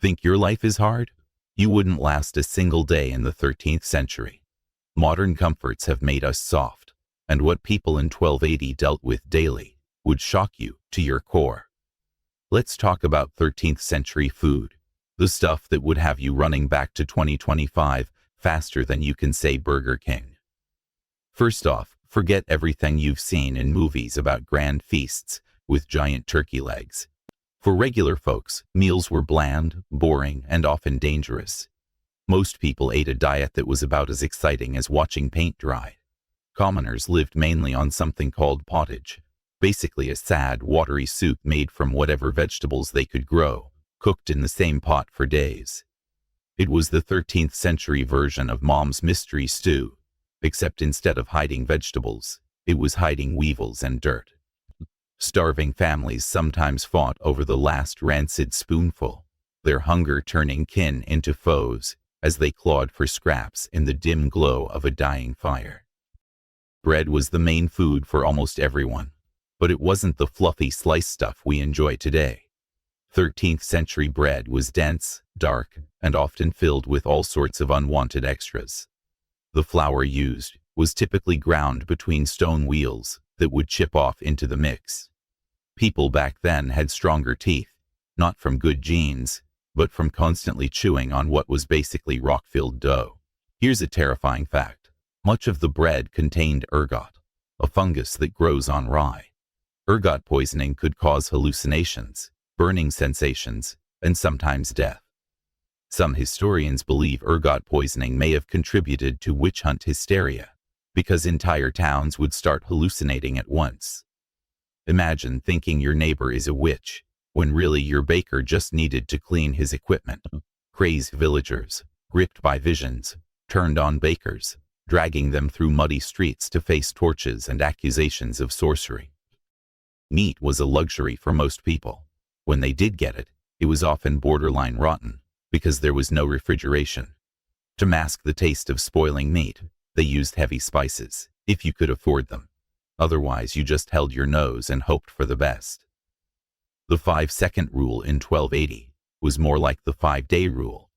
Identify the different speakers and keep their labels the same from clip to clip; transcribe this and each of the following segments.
Speaker 1: Think your life is hard? You wouldn't last a single day in the 13th century. Modern comforts have made us soft, and what people in 1280 dealt with daily would shock you to your core. Let's talk about 13th century food, the stuff that would have you running back to 2025 faster than you can say Burger King. First off, forget everything you've seen in movies about grand feasts with giant turkey legs. For regular folks, meals were bland, boring, and often dangerous. Most people ate a diet that was about as exciting as watching paint dry. Commoners lived mainly on something called pottage, basically a sad, watery soup made from whatever vegetables they could grow, cooked in the same pot for days. It was the 13th century version of Mom's mystery stew, except instead of hiding vegetables, it was hiding weevils and dirt. Starving families sometimes fought over the last rancid spoonful, their hunger turning kin into foes as they clawed for scraps in the dim glow of a dying fire. Bread was the main food for almost everyone, but it wasn't the fluffy sliced stuff we enjoy today. 13th century bread was dense, dark, and often filled with all sorts of unwanted extras. The flour used was typically ground between stone wheels that would chip off into the mix. People back then had stronger teeth, not from good genes, but from constantly chewing on what was basically rock-filled dough. Here's a terrifying fact. Much of the bread contained ergot, a fungus that grows on rye. Ergot poisoning could cause hallucinations, burning sensations, and sometimes death. Some historians believe ergot poisoning may have contributed to witch hunt hysteria, because entire towns would start hallucinating at once. Imagine thinking your neighbor is a witch, when really your baker just needed to clean his equipment. Crazed villagers, gripped by visions, turned on bakers, dragging them through muddy streets to face torches and accusations of sorcery. Meat was a luxury for most people. When they did get it, it was often borderline rotten, because there was no refrigeration. To mask the taste of spoiling meat, they used heavy spices, if you could afford them. Otherwise, you just held your nose and hoped for the best. The 5-second rule in 1280 was more like the 5-day rule.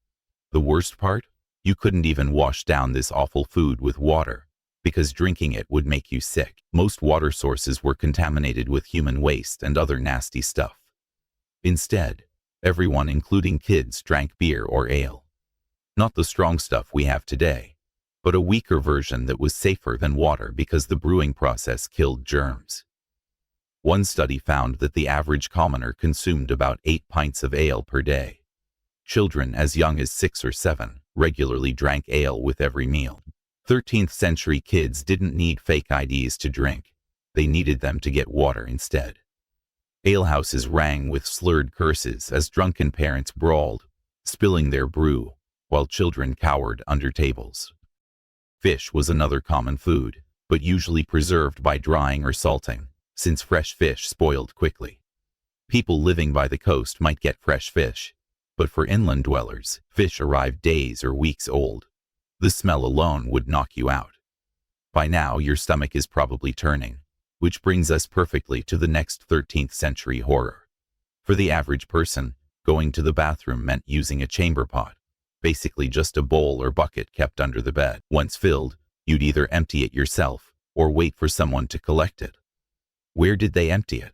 Speaker 1: The worst part? You couldn't even wash down this awful food with water, because drinking it would make you sick. Most water sources were contaminated with human waste and other nasty stuff. Instead, everyone, including kids, drank beer or ale. Not the strong stuff we have today, but a weaker version that was safer than water because the brewing process killed germs. One study found that the average commoner consumed about 8 pints of ale per day. Children as young as 6 or 7 regularly drank ale with every meal. 13th century kids didn't need fake IDs to drink. They needed them to get water instead. Alehouses rang with slurred curses as drunken parents brawled, spilling their brew, while children cowered under tables. Fish was another common food, but usually preserved by drying or salting, since fresh fish spoiled quickly. People living by the coast might get fresh fish, but for inland dwellers, fish arrived days or weeks old. The smell alone would knock you out. By now, your stomach is probably turning, which brings us perfectly to the next 13th century horror. For the average person, going to the bathroom meant using a chamber pot, basically just a bowl or bucket kept under the bed. Once filled, you'd either empty it yourself or wait for someone to collect it. Where did they empty it?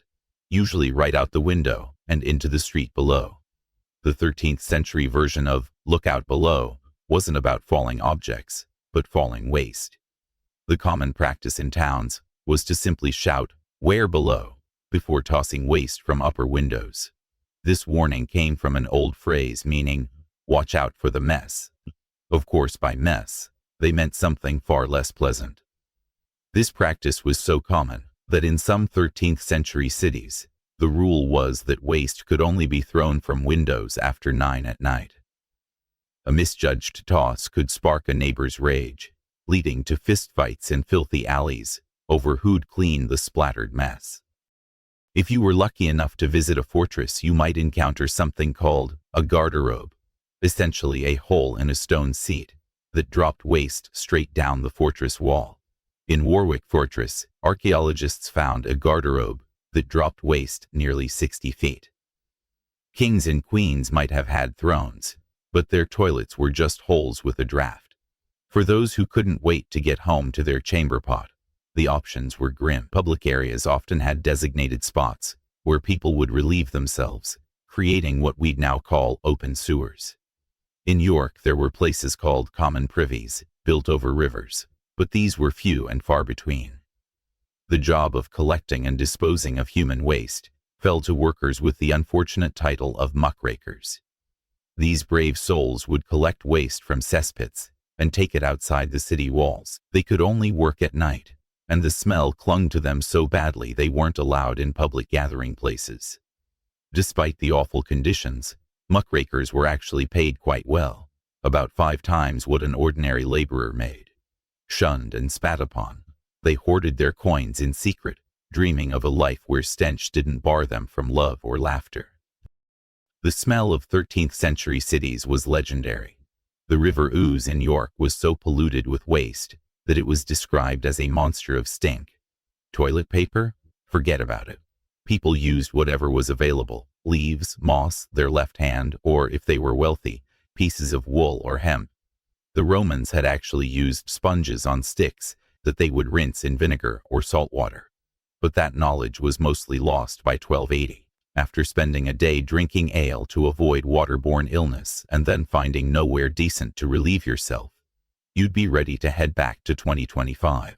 Speaker 1: Usually right out the window and into the street below. The 13th century version of "look out below" wasn't about falling objects, but falling waste. The common practice in towns was to simply shout, "Where below?" before tossing waste from upper windows. This warning came from an old phrase meaning, "Watch out for the mess." Of course, by mess, they meant something far less pleasant. This practice was so common that in some 13th century cities, the rule was that waste could only be thrown from windows after 9 at night. A misjudged toss could spark a neighbor's rage, leading to fistfights in filthy alleys over who'd clean the splattered mess. If you were lucky enough to visit a fortress, you might encounter something called a garderobe, essentially a hole in a stone seat that dropped waste straight down the fortress wall. In Warwick Fortress, archaeologists found a garderobe that dropped waste nearly 60 feet. Kings and queens might have had thrones, but their toilets were just holes with a draft. For those who couldn't wait to get home to their chamber pot, the options were grim. Public areas often had designated spots where people would relieve themselves, creating what we'd now call open sewers. In York, there were places called common privies, built over rivers, but these were few and far between. The job of collecting and disposing of human waste fell to workers with the unfortunate title of muckrakers. These brave souls would collect waste from cesspits and take it outside the city walls. They could only work at night, and the smell clung to them so badly they weren't allowed in public gathering places. Despite the awful conditions, muckrakers were actually paid quite well, about 5 times what an ordinary laborer made. Shunned and spat upon, they hoarded their coins in secret, dreaming of a life where stench didn't bar them from love or laughter. The smell of 13th century cities was legendary. The River Ouse in York was so polluted with waste that it was described as a monster of stink. Toilet paper? Forget about it. People used whatever was available: leaves, moss, their left hand, or, if they were wealthy, pieces of wool or hemp. The Romans had actually used sponges on sticks that they would rinse in vinegar or salt water. But that knowledge was mostly lost by 1280. After spending a day drinking ale to avoid waterborne illness and then finding nowhere decent to relieve yourself, you'd be ready to head back to 2025.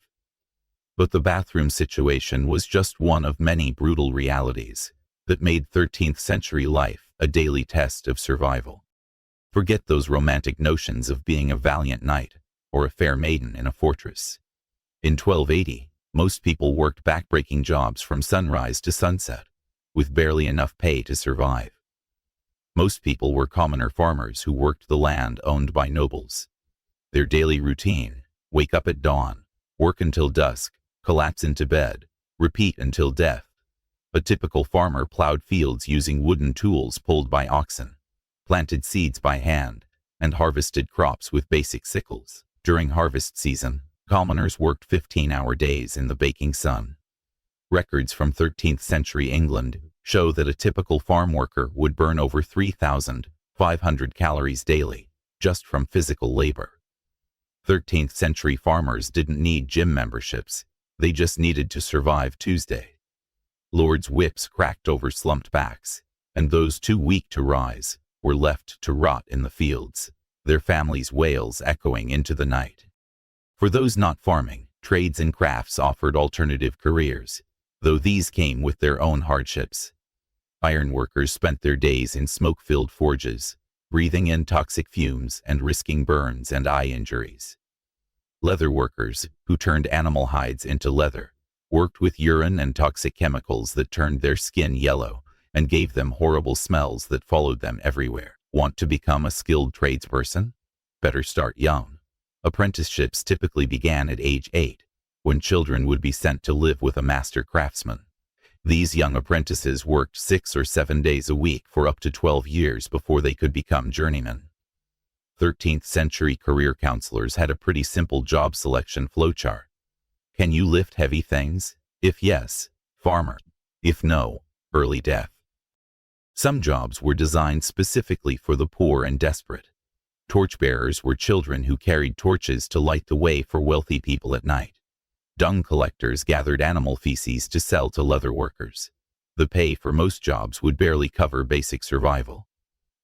Speaker 1: But the bathroom situation was just one of many brutal realities that made 13th century life a daily test of survival. Forget those romantic notions of being a valiant knight or a fair maiden in a fortress. In 1280, most people worked backbreaking jobs from sunrise to sunset, with barely enough pay to survive. Most people were commoner farmers who worked the land owned by nobles. Their daily routine: wake up at dawn, work until dusk, collapse into bed, repeat until death. A typical farmer plowed fields using wooden tools pulled by oxen, planted seeds by hand, and harvested crops with basic sickles. During harvest season, commoners worked 15-hour days in the baking sun. Records from 13th century England show that a typical farm worker would burn over 3,500 calories daily, just from physical labor. 13th century farmers didn't need gym memberships, they just needed to survive Tuesday. Lords' whips cracked over slumped backs, and those too weak to rise were left to rot in the fields, their families' wails echoing into the night. For those not farming, trades and crafts offered alternative careers, though these came with their own hardships. Ironworkers spent their days in smoke-filled forges, breathing in toxic fumes and risking burns and eye injuries. Leather workers, who turned animal hides into leather, worked with urine and toxic chemicals that turned their skin yellow and gave them horrible smells that followed them everywhere. Want to become a skilled tradesperson? Better start young. Apprenticeships typically began at age 8, when children would be sent to live with a master craftsman. These young apprentices worked 6 or 7 days a week for up to 12 years before they could become journeymen. 13th century career counselors had a pretty simple job selection flowchart. Can you lift heavy things? If yes, farmer. If no, early death. Some jobs were designed specifically for the poor and desperate. Torchbearers were children who carried torches to light the way for wealthy people at night. Dung collectors gathered animal feces to sell to leather workers. The pay for most jobs would barely cover basic survival.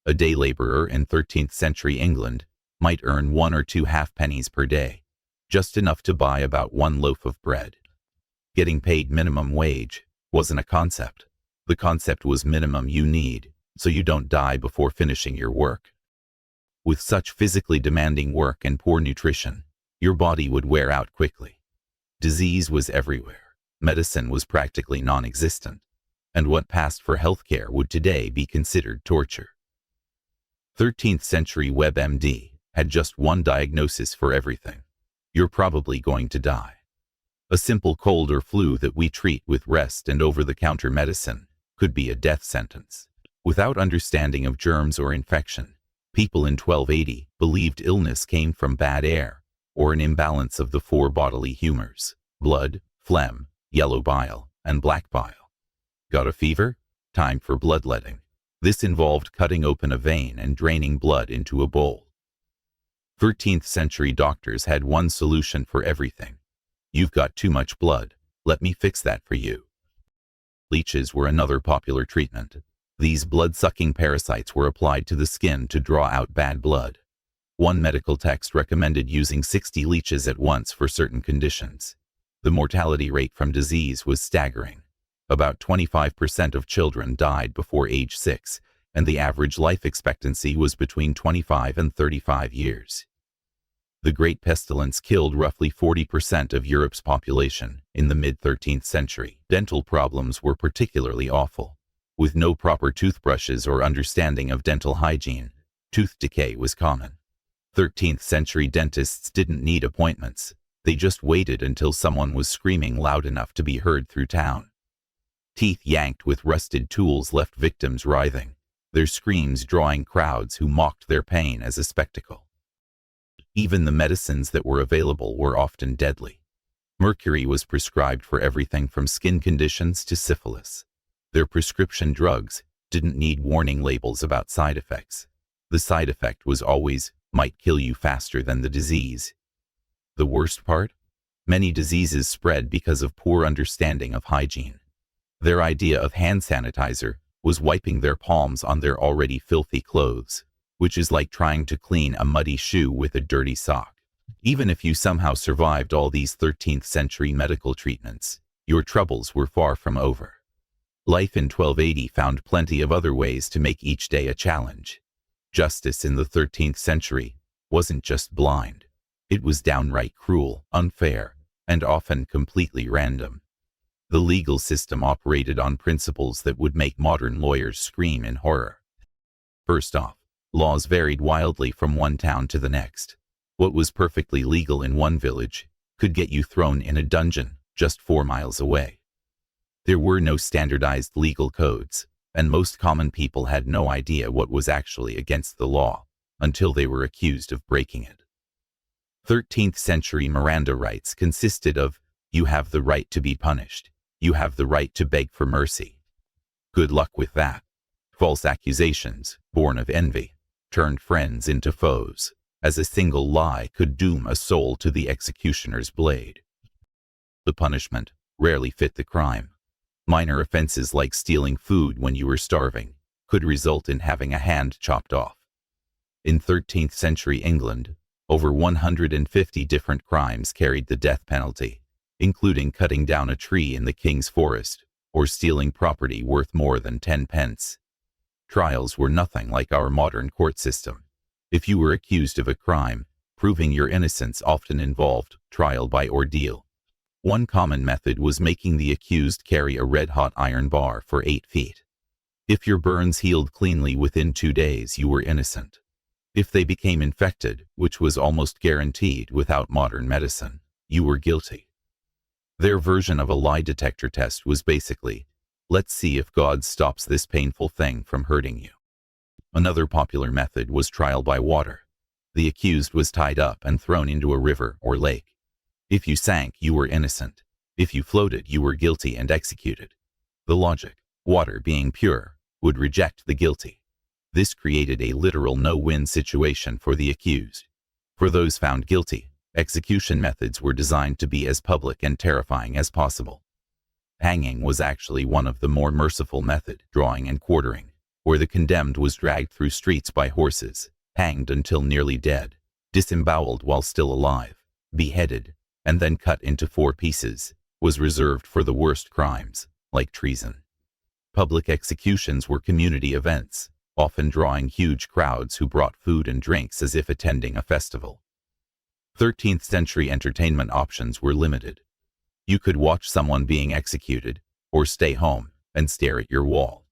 Speaker 1: A day laborer in 13th century England might earn 1 or 2 halfpennies per day, just enough to buy about 1 loaf of bread. Getting paid minimum wage wasn't a concept. The concept was minimum you need, so you don't die before finishing your work. With such physically demanding work and poor nutrition, your body would wear out quickly. Disease was everywhere. Medicine was practically non-existent, and what passed for healthcare would today be considered torture. 13th century WebMD had just one diagnosis for everything: you're probably going to die. A simple cold or flu that we treat with rest and over-the-counter medicine could be a death sentence. Without understanding of germs or infection, people in 1280 believed illness came from bad air or an imbalance of the 4 bodily humors: blood, phlegm, yellow bile, and black bile. Got a fever? Time for bloodletting. This involved cutting open a vein and draining blood into a bowl. 13th century doctors had one solution for everything. You've got too much blood, let me fix that for you. Leeches were another popular treatment. These blood-sucking parasites were applied to the skin to draw out bad blood. One medical text recommended using 60 leeches at once for certain conditions. The mortality rate from disease was staggering. About 25% of children died before age 6, and the average life expectancy was between 25 and 35 years. The Great Pestilence killed roughly 40% of Europe's population in the mid-13th century. Dental problems were particularly awful. With no proper toothbrushes or understanding of dental hygiene, tooth decay was common. 13th century dentists didn't need appointments. They just waited until someone was screaming loud enough to be heard through town. Teeth yanked with rusted tools left victims writhing, their screams drawing crowds who mocked their pain as a spectacle. Even the medicines that were available were often deadly. Mercury was prescribed for everything from skin conditions to syphilis. Their prescription drugs didn't need warning labels about side effects. The side effect was always, might kill you faster than the disease. The worst part? Many diseases spread because of poor understanding of hygiene. Their idea of hand sanitizer was wiping their palms on their already filthy clothes, which is like trying to clean a muddy shoe with a dirty sock. Even if you somehow survived all these 13th century medical treatments, your troubles were far from over. Life in 1280 found plenty of other ways to make each day a challenge. Justice in the 13th century wasn't just blind. It was downright cruel, unfair, and often completely random. The legal system operated on principles that would make modern lawyers scream in horror. First off, laws varied wildly from one town to the next. What was perfectly legal in one village could get you thrown in a dungeon just 4 miles away. There were no standardized legal codes, and most common people had no idea what was actually against the law until they were accused of breaking it. 13th century Miranda rights consisted of, you have the right to be punished, you have the right to beg for mercy. Good luck with that. False accusations, born of envy, turned friends into foes, as a single lie could doom a soul to the executioner's blade. The punishment rarely fit the crime. Minor offenses like stealing food when you were starving could result in having a hand chopped off. In 13th century England, over 150 different crimes carried the death penalty, including cutting down a tree in the king's forest or stealing property worth more than 10 pence. Trials were nothing like our modern court system. If you were accused of a crime, proving your innocence often involved trial by ordeal. One common method was making the accused carry a red-hot iron bar for 8 feet. If your burns healed cleanly within 2 days, you were innocent. If they became infected, which was almost guaranteed without modern medicine, you were guilty. Their version of a lie detector test was basically, let's see if God stops this painful thing from hurting you. Another popular method was trial by water. The accused was tied up and thrown into a river or lake. If you sank, you were innocent. If you floated, you were guilty and executed. The logic, water being pure, would reject the guilty. This created a literal no-win situation for the accused. For those found guilty, execution methods were designed to be as public and terrifying as possible. Hanging was actually one of the more merciful methods, drawing and quartering, where the condemned was dragged through streets by horses, hanged until nearly dead, disemboweled while still alive, beheaded, and then cut into 4 pieces, was reserved for the worst crimes, like treason. Public executions were community events, often drawing huge crowds who brought food and drinks as if attending a festival. 13th century entertainment options were limited. You could watch someone being executed, or stay home and stare at your wall.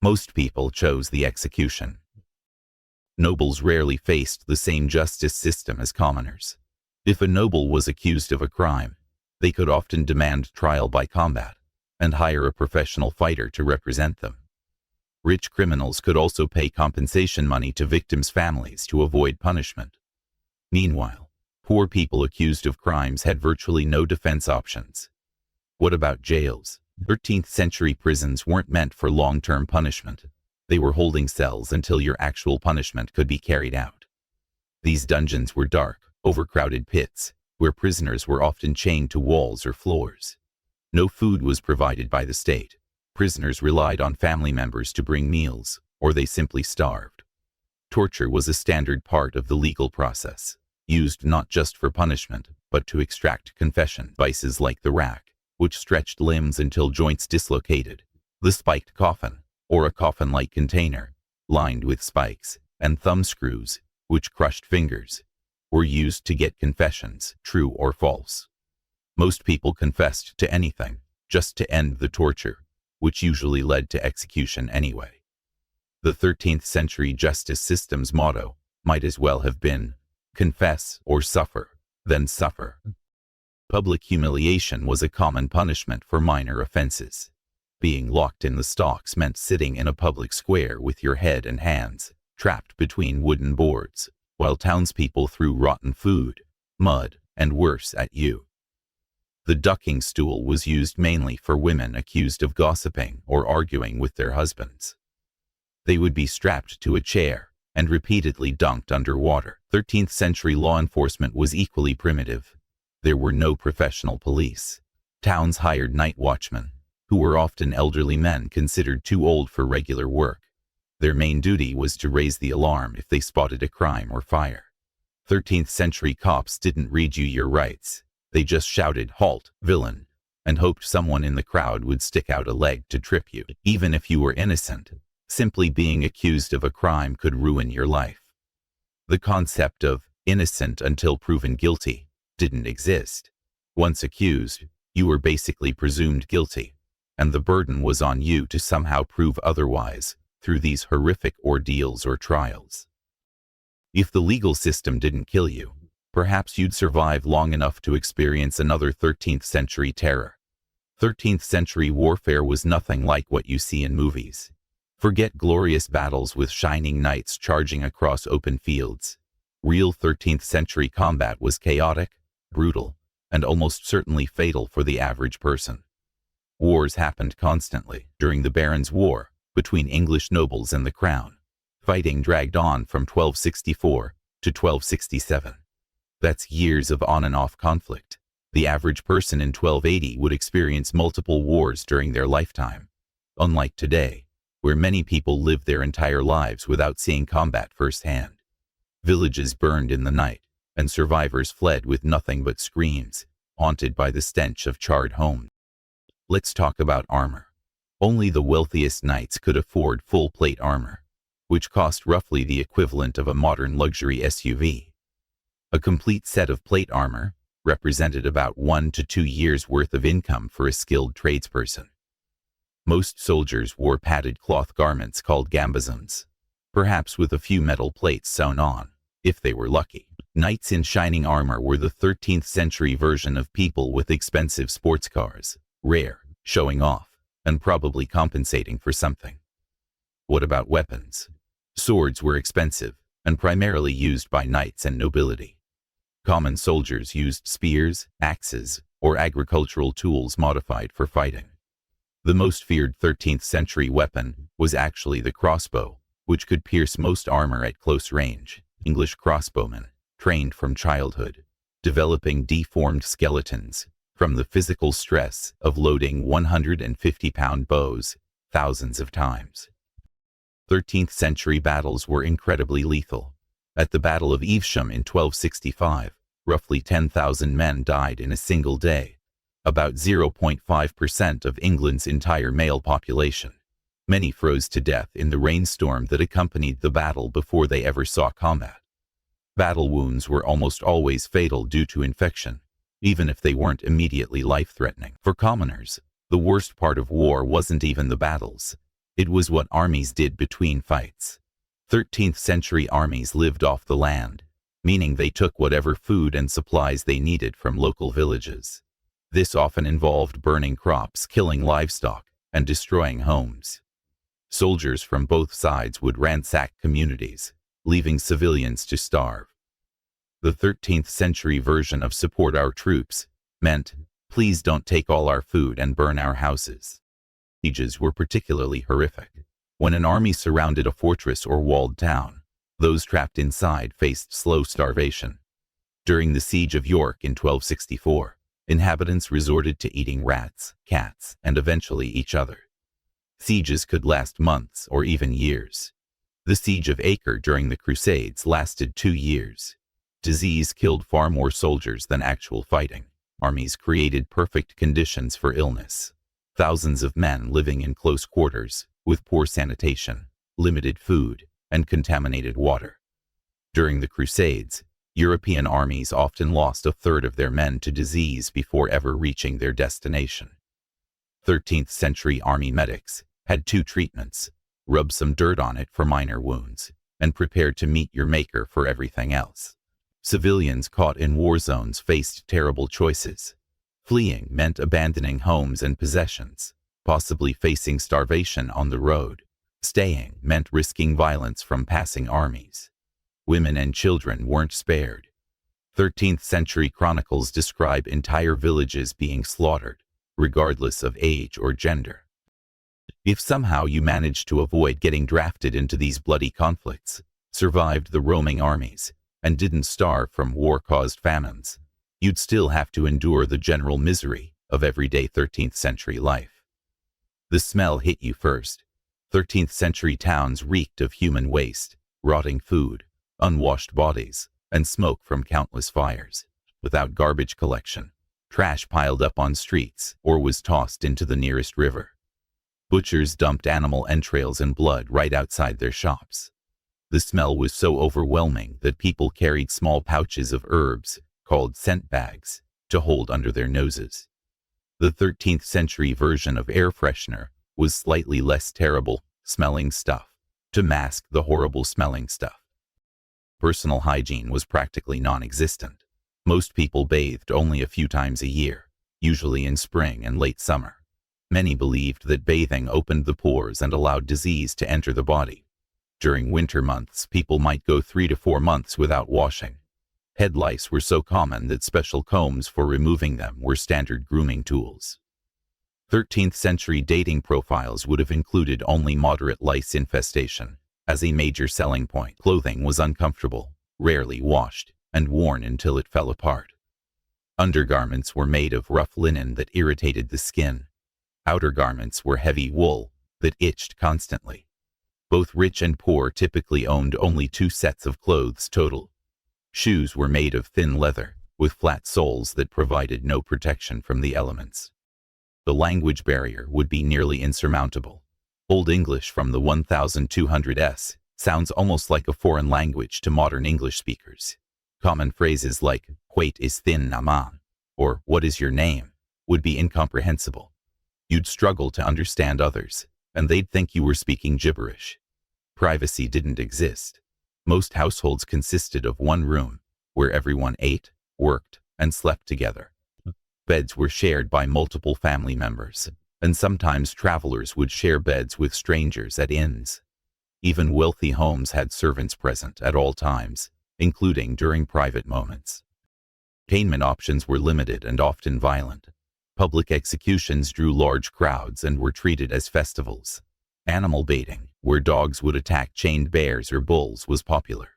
Speaker 1: Most people chose the execution. Nobles rarely faced the same justice system as commoners. If a noble was accused of a crime, they could often demand trial by combat and hire a professional fighter to represent them. Rich criminals could also pay compensation money to victims' families to avoid punishment. Meanwhile, poor people accused of crimes had virtually no defense options. What about jails? 13th century prisons weren't meant for long-term punishment. They were holding cells until your actual punishment could be carried out. These dungeons were dark, overcrowded pits, where prisoners were often chained to walls or floors. No food was provided by the state. Prisoners relied on family members to bring meals, or they simply starved. Torture was a standard part of the legal process, used not just for punishment, but to extract confession. Devices like the rack, which stretched limbs until joints dislocated, the spiked coffin, or a coffin-like container, lined with spikes, and thumb screws, which crushed fingers, were used to get confessions, true or false. Most people confessed to anything, just to end the torture, which usually led to execution anyway. The 13th century justice system's motto might as well have been, confess or suffer, then suffer. Public humiliation was a common punishment for minor offenses. Being locked in the stocks meant sitting in a public square with your head and hands trapped between wooden boards, while townspeople threw rotten food, mud, and worse at you. The ducking stool was used mainly for women accused of gossiping or arguing with their husbands. They would be strapped to a chair and repeatedly dunked underwater. 13th century law enforcement was equally primitive. There were no professional police. Towns hired night watchmen, who were often elderly men considered too old for regular work. Their main duty was to raise the alarm if they spotted a crime or fire. 13th century cops didn't read you your rights. They just shouted, "Halt, villain," and hoped someone in the crowd would stick out a leg to trip you. Even if you were innocent, simply being accused of a crime could ruin your life. The concept of innocent until proven guilty didn't exist. Once accused, you were basically presumed guilty, and the burden was on you to somehow prove otherwise through these horrific ordeals or trials. If the legal system didn't kill you, perhaps you'd survive long enough to experience another 13th century terror. 13th century warfare was nothing like what you see in movies. Forget glorious battles with shining knights charging across open fields. Real 13th century combat was chaotic, brutal, and almost certainly fatal for the average person. Wars happened constantly. During the Barons' War, between English nobles and the crown, fighting dragged on from 1264 to 1267. That's years of on and off conflict. The average person in 1280 would experience multiple wars during their lifetime. Unlike today, where many people live their entire lives without seeing combat firsthand. Villages burned in the night, and survivors fled with nothing but screams, haunted by the stench of charred homes. Let's talk about armor. Only the wealthiest knights could afford full-plate armor, which cost roughly the equivalent of a modern luxury SUV. A complete set of plate armor represented about 1 to 2 years' worth of income for a skilled tradesperson. Most soldiers wore padded cloth garments called gambesons, perhaps with a few metal plates sewn on, if they were lucky. Knights in shining armor were the 13th century version of people with expensive sports cars, rare, showing off, and probably compensating for something. What about weapons? Swords were expensive, and primarily used by knights and nobility. Common soldiers used spears, axes, or agricultural tools modified for fighting. The most feared 13th century weapon was actually the crossbow, which could pierce most armor at close range. English crossbowmen, trained from childhood, developing deformed skeletons from the physical stress of loading 150-pound bows thousands of times. 13th century battles were incredibly lethal. At the Battle of Evesham in 1265, roughly 10,000 men died in a single day, about 0.5% of England's entire male population. Many froze to death in the rainstorm that accompanied the battle before they ever saw combat. Battle wounds were almost always fatal due to infection, even if they weren't immediately life-threatening. For commoners, the worst part of war wasn't even the battles. It was what armies did between fights. 13th century armies lived off the land, meaning they took whatever food and supplies they needed from local villages. This often involved burning crops, killing livestock, and destroying homes. Soldiers from both sides would ransack communities, leaving civilians to starve. The 13th century version of "support our troops" meant, "Please don't take all our food and burn our houses." Leeches were particularly horrific. When an army surrounded a fortress or walled town, those trapped inside faced slow starvation. During the siege of York in 1264, inhabitants resorted to eating rats, cats, and eventually each other. Sieges could last months or even years. The siege of Acre during the Crusades lasted 2 years. Disease killed far more soldiers than actual fighting. Armies created perfect conditions for illness. Thousands of men living in close quarters, with poor sanitation, limited food, and contaminated water. During the Crusades, European armies often lost a third of their men to disease before ever reaching their destination. 13th century army medics had 2 treatments: rub some dirt on it for minor wounds, and prepare to meet your maker for everything else. Civilians caught in war zones faced terrible choices. Fleeing meant abandoning homes and possessions, possibly facing starvation on the road. Staying meant risking violence from passing armies. Women and children weren't spared. 13th century chronicles describe entire villages being slaughtered, regardless of age or gender. If somehow you managed to avoid getting drafted into these bloody conflicts, survived the roaming armies, and didn't starve from war-caused famines, you'd still have to endure the general misery of everyday 13th century life. The smell hit you first. 13th century towns reeked of human waste, rotting food, unwashed bodies, and smoke from countless fires. Without garbage collection, trash piled up on streets or was tossed into the nearest river. Butchers dumped animal entrails and blood right outside their shops. The smell was so overwhelming that people carried small pouches of herbs, called scent bags, to hold under their noses. The 13th century version of air freshener was slightly less terrible smelling stuff to mask the horrible smelling stuff. Personal hygiene was practically non-existent. Most people bathed only a few times a year, usually in spring and late summer. Many believed that bathing opened the pores and allowed disease to enter the body. During winter months, people might go 3 to 4 months without washing. Head lice were so common that special combs for removing them were standard grooming tools. 13th century dating profiles would have included only moderate lice infestation as a major selling point. Clothing was uncomfortable, rarely washed, and worn until it fell apart. Undergarments were made of rough linen that irritated the skin. Outer garments were heavy wool that itched constantly. Both rich and poor typically owned only 2 sets of clothes total. Shoes were made of thin leather, with flat soles that provided no protection from the elements. The language barrier would be nearly insurmountable. Old English from the 1200s sounds almost like a foreign language to modern English speakers. Common phrases like, "Wait is thin naman," or "What is your name?" would be incomprehensible. You'd struggle to understand others, and they'd think you were speaking gibberish. Privacy didn't exist. Most households consisted of one room, where everyone ate, worked, and slept together. Beds were shared by multiple family members, and sometimes travelers would share beds with strangers at inns. Even wealthy homes had servants present at all times, including during private moments. Entertainment options were limited and often violent. Public executions drew large crowds and were treated as festivals. Animal baiting, where dogs would attack chained bears or bulls, was popular.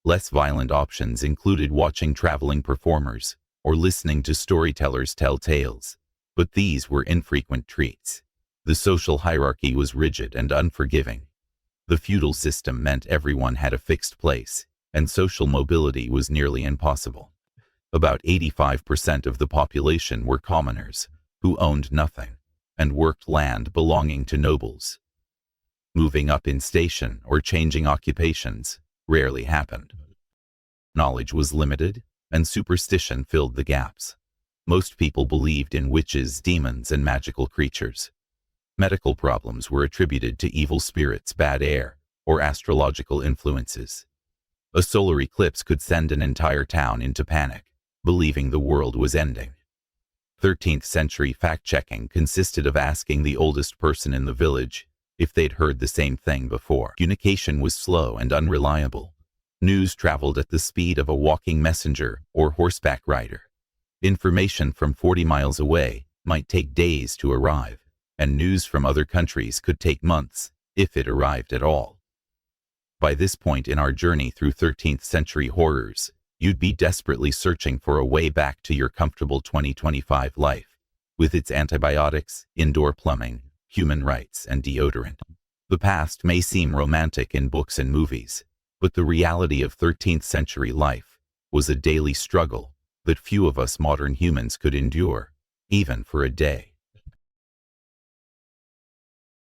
Speaker 1: Less violent options included watching traveling performers or listening to storytellers tell tales, but these were infrequent treats. The social hierarchy was rigid and unforgiving. The feudal system meant everyone had a fixed place, and social mobility was nearly impossible. About 85% of the population were commoners, who owned nothing, and worked land belonging to nobles. Moving up in station or changing occupations rarely happened. Knowledge was limited, and superstition filled the gaps. Most people believed in witches, demons, and magical creatures. Medical problems were attributed to evil spirits, bad air, or astrological influences. A solar eclipse could send an entire town into panic, believing the world was ending. 13th century fact-checking consisted of asking the oldest person in the village if they'd heard the same thing before. Communication was slow and unreliable. News traveled at the speed of a walking messenger or horseback rider. Information from 40 miles away might take days to arrive, and news from other countries could take months, if it arrived at all. By this point in our journey through 13th century horrors, you'd be desperately searching for a way back to your comfortable 2025 life, with its antibiotics, indoor plumbing, human rights, and deodorant. The past may seem romantic in books and movies, but the reality of 13th century life was a daily struggle that few of us modern humans could endure, even for a day.